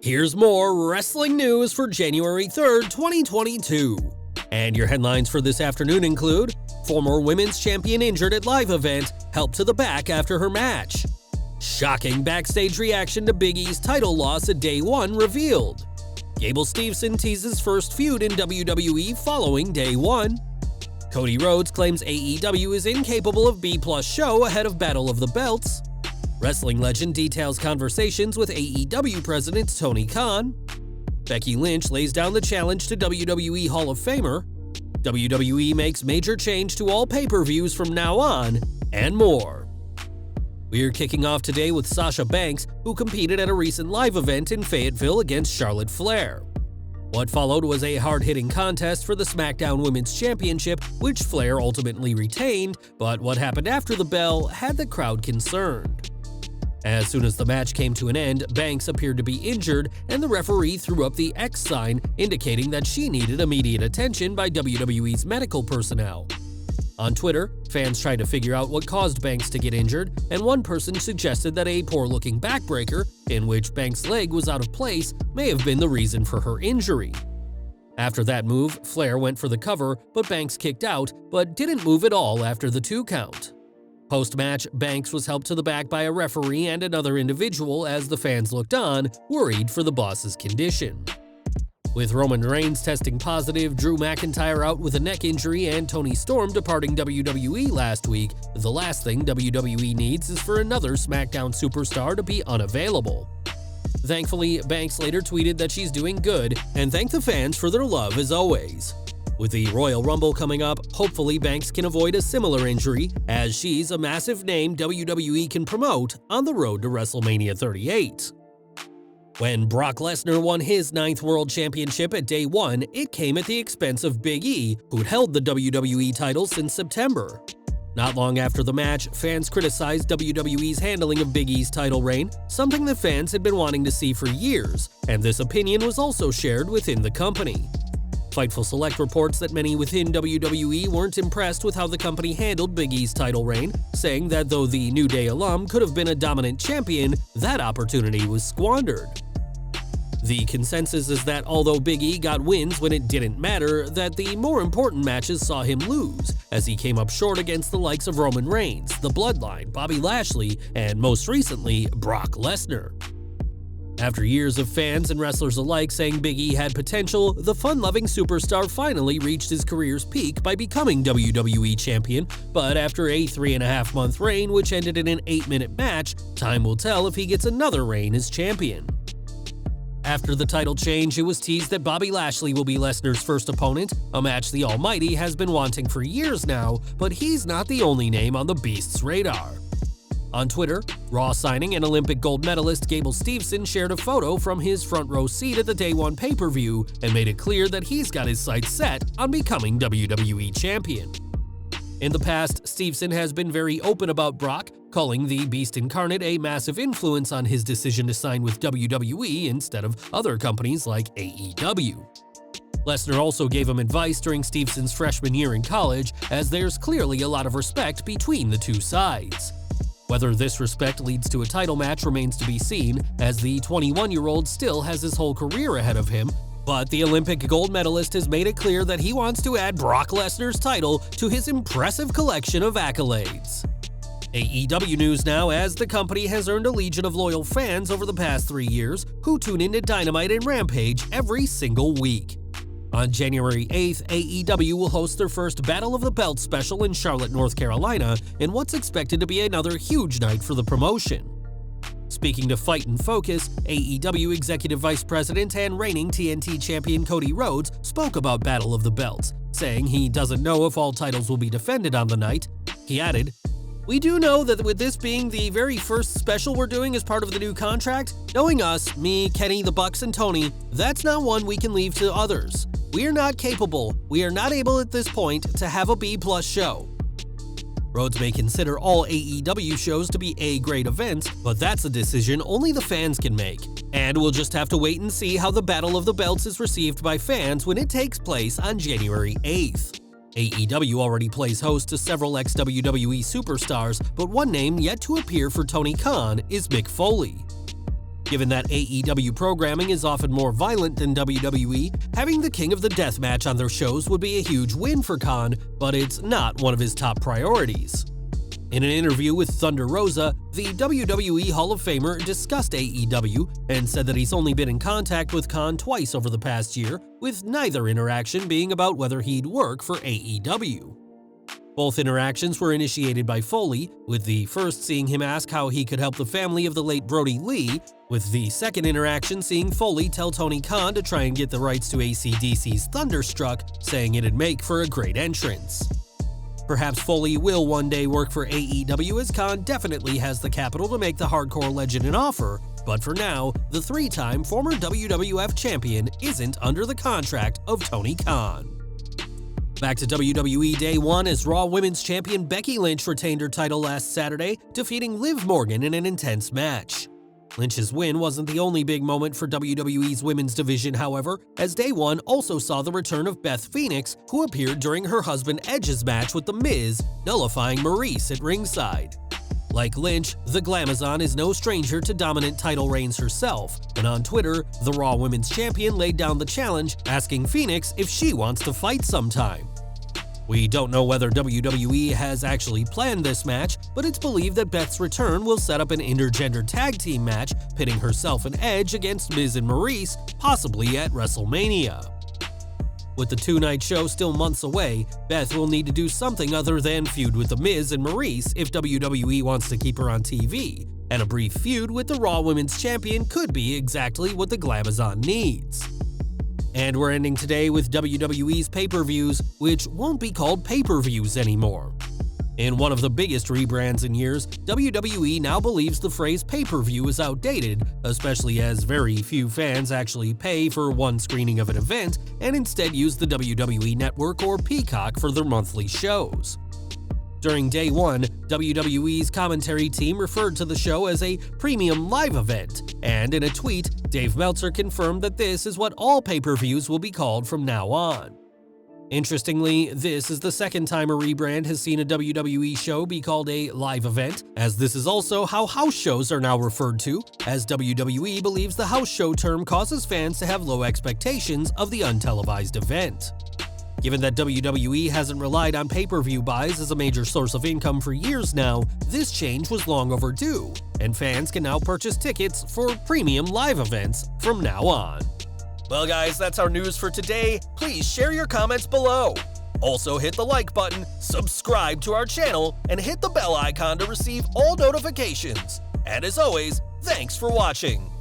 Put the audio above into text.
Here's more wrestling news for January 3rd, 2022. And your headlines for this afternoon include: former women's champion injured at live event, help to the back after her match. Shocking backstage reaction to Big E's title loss at Day 1 revealed. Gable Steveson teases first feud in WWE following Day 1. Cody Rhodes claims AEW is incapable of B+ show ahead of Battle of the Belts. Wrestling legend details conversations with AEW president Tony Khan. Becky Lynch lays down the challenge to WWE Hall of Famer. WWE makes major change to all pay-per-views from now on, and more. We're kicking off today with Sasha Banks, who competed at a recent live event in Fayetteville against Charlotte Flair. What followed was a hard-hitting contest for the SmackDown Women's Championship, which Flair ultimately retained, but what happened after the bell had the crowd concerned. As soon as the match came to an end, Banks appeared to be injured, and the referee threw up the X sign, indicating that she needed immediate attention by WWE's medical personnel. On Twitter, fans tried to figure out what caused Banks to get injured, and one person suggested that a poor-looking backbreaker, in which Banks' leg was out of place, may have been the reason for her injury. After that move, Flair went for the cover, but Banks kicked out, but didn't move at all after the 2 count. Post-match, Banks was helped to the back by a referee and another individual as the fans looked on, worried for the boss's condition. With Roman Reigns testing positive, Drew McIntyre out with a neck injury, and Toni Storm departing WWE last week, the last thing WWE needs is for another SmackDown superstar to be unavailable. Thankfully, Banks later tweeted that she's doing good and thanked the fans for their love as always. With the Royal Rumble coming up, hopefully Banks can avoid a similar injury, as she's a massive name WWE can promote on the road to WrestleMania 38. When Brock Lesnar won his 9th World Championship at Day 1, it came at the expense of Big E, who'd held the WWE title since September. Not long after the match, fans criticized WWE's handling of Big E's title reign, something that fans had been wanting to see for years, and this opinion was also shared within the company. Fightful Select reports that many within WWE weren't impressed with how the company handled Big E's title reign, saying that though the New Day alum could have been a dominant champion, that opportunity was squandered. The consensus is that although Big E got wins when it didn't matter, that the more important matches saw him lose, as he came up short against the likes of Roman Reigns, The Bloodline, Bobby Lashley, and most recently, Brock Lesnar. After years of fans and wrestlers alike saying Big E had potential, the fun-loving superstar finally reached his career's peak by becoming WWE Champion, but after a 3.5-month reign which ended in an 8-minute match, time will tell if he gets another reign as champion. After the title change, it was teased that Bobby Lashley will be Lesnar's first opponent, a match the Almighty has been wanting for years now, but he's not the only name on the Beast's radar. On Twitter, Raw signing and Olympic gold medalist Gable Steveson shared a photo from his front row seat at the Day 1 pay-per-view and made it clear that he's got his sights set on becoming WWE Champion. In the past, Steveson has been very open about Brock, calling the Beast Incarnate a massive influence on his decision to sign with WWE instead of other companies like AEW. Lesnar also gave him advice during Steveson's freshman year in college, as there's clearly a lot of respect between the two sides. Whether this respect leads to a title match remains to be seen, as the 21-year-old still has his whole career ahead of him, but the Olympic gold medalist has made it clear that he wants to add Brock Lesnar's title to his impressive collection of accolades. AEW news now, as the company has earned a legion of loyal fans over the past 3 years who tune into Dynamite and Rampage every single week. On January 8th, AEW will host their first Battle of the Belts special in Charlotte, North Carolina, in what's expected to be another huge night for the promotion. Speaking to Fight and Focus, AEW Executive Vice President and reigning TNT Champion Cody Rhodes spoke about Battle of the Belts, saying he doesn't know if all titles will be defended on the night. He added, "We do know that with this being the very first special we're doing as part of the new contract, knowing us, me, Kenny, the Bucks, and Tony, that's not one we can leave to others. We are not capable, we are not able at this point to have a B+ show." Rhodes may consider all AEW shows to be A-grade events, but that's a decision only the fans can make. And we'll just have to wait and see how the Battle of the Belts is received by fans when it takes place on January 8th. AEW already plays host to several ex-WWE superstars, but one name yet to appear for Tony Khan is Mick Foley. Given that AEW programming is often more violent than WWE, having the King of the Deathmatch on their shows would be a huge win for Khan, but it's not one of his top priorities. In an interview with Thunder Rosa, the WWE Hall of Famer discussed AEW and said that he's only been in contact with Khan twice over the past year, with neither interaction being about whether he'd work for AEW. Both interactions were initiated by Foley, with the first seeing him ask how he could help the family of the late Brody Lee, with the second interaction seeing Foley tell Tony Khan to try and get the rights to AC/DC's Thunderstruck, saying it'd make for a great entrance. Perhaps Foley will one day work for AEW, as Khan definitely has the capital to make the hardcore legend an offer, but for now, the three-time former WWF champion isn't under the contract of Tony Khan. Back to WWE Day 1 as Raw Women's Champion Becky Lynch retained her title last Saturday, defeating Liv Morgan in an intense match. Lynch's win wasn't the only big moment for WWE's women's division, however, as Day 1 also saw the return of Beth Phoenix, who appeared during her husband Edge's match with The Miz, nullifying Maurice at ringside. Like Lynch, the Glamazon is no stranger to dominant title reigns herself, and on Twitter, the Raw Women's Champion laid down the challenge, asking Phoenix if she wants to fight sometime. We don't know whether WWE has actually planned this match, but it's believed that Beth's return will set up an intergender tag team match, pitting herself and Edge against Miz and Maurice, possibly at WrestleMania. With the two-night show still months away, Beth will need to do something other than feud with The Miz and Maurice if WWE wants to keep her on TV, and a brief feud with the Raw Women's Champion could be exactly what the Glamazon needs. And we're ending today with WWE's pay-per-views, which won't be called pay-per-views anymore. In one of the biggest rebrands in years, WWE now believes the phrase pay-per-view is outdated, especially as very few fans actually pay for one screening of an event and instead use the WWE Network or Peacock for their monthly shows. During Day 1, WWE's commentary team referred to the show as a premium live event, and in a tweet, Dave Meltzer confirmed that this is what all pay-per-views will be called from now on. Interestingly, this is the second time a rebrand has seen a WWE show be called a live event, as this is also how house shows are now referred to, as WWE believes the house show term causes fans to have low expectations of the untelevised event. Given that WWE hasn't relied on pay-per-view buys as a major source of income for years now, this change was long overdue, and fans can now purchase tickets for premium live events from now on. Well guys, that's our news for today. Please share your comments below. Also hit the like button, subscribe to our channel, and hit the bell icon to receive all notifications. And as always, thanks for watching.